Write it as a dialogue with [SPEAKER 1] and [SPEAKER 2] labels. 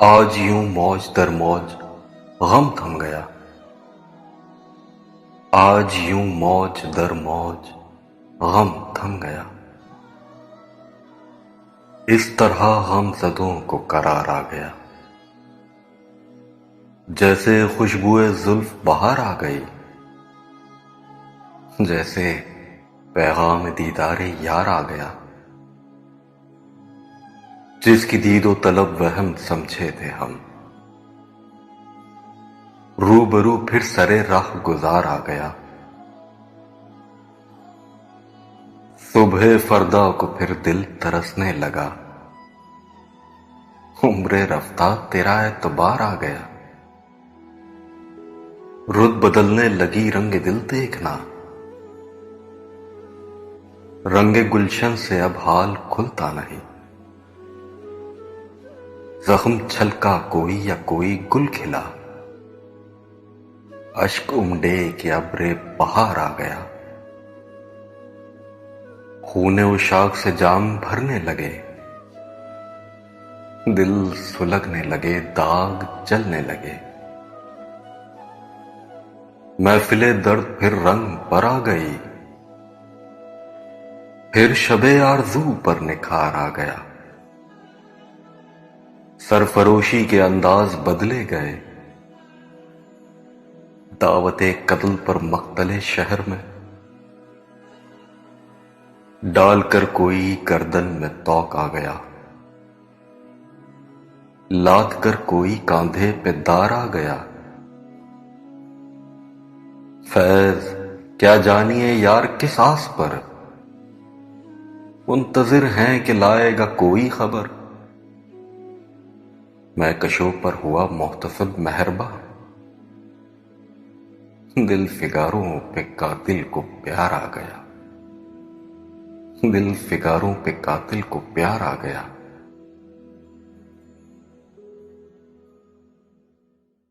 [SPEAKER 1] آج یوں موج در موج غم تھم گیا، آج یوں موج در موج غم تھم گیا، اس طرح غم زدوں کو قرار آ گیا، جیسے خوشبوئے زلف بہار آ گئی، جیسے پیغام دیدار یار آ گیا، جس کی دید و طلب وہم سمجھے تھے ہم، روبرو پھر سرے راہ گزار آ گیا، صبح فردا کو پھر دل ترسنے لگا، عمر رفتہ تیرا اعتبار آ گیا، رت بدلنے لگی رنگ دل دیکھنا، رنگ گلشن سے اب حال کھلتا نہیں، زخم چھلکا کوئی یا کوئی گل کھلا، اشک امڈے کہ ابر بہار آ گیا، خون عشاق سے جام بھرنے لگے، دل سلگنے لگے، داغ جلنے لگے، محفل درد پھر رنگ پر آ گئی، پھر شب آرزو پر نکھار آ گیا، سرفروشی کے انداز بدلے گئے، دعوت قتل پر مقتل شہر میں، ڈال کر کوئی گردن میں توق آ گیا، لاد کر کوئی کاندھے پہ دار آ گیا، فیض کیا جانیے یار کس آس پر، منتظر ہیں کہ لائے گا کوئی خبر، میں کشوں پر ہوا محتسب مہرباں، دل فگاروں پہ قاتل کو پیار آ گیا، دل فگاروں پہ قاتل کو پیار آ گیا۔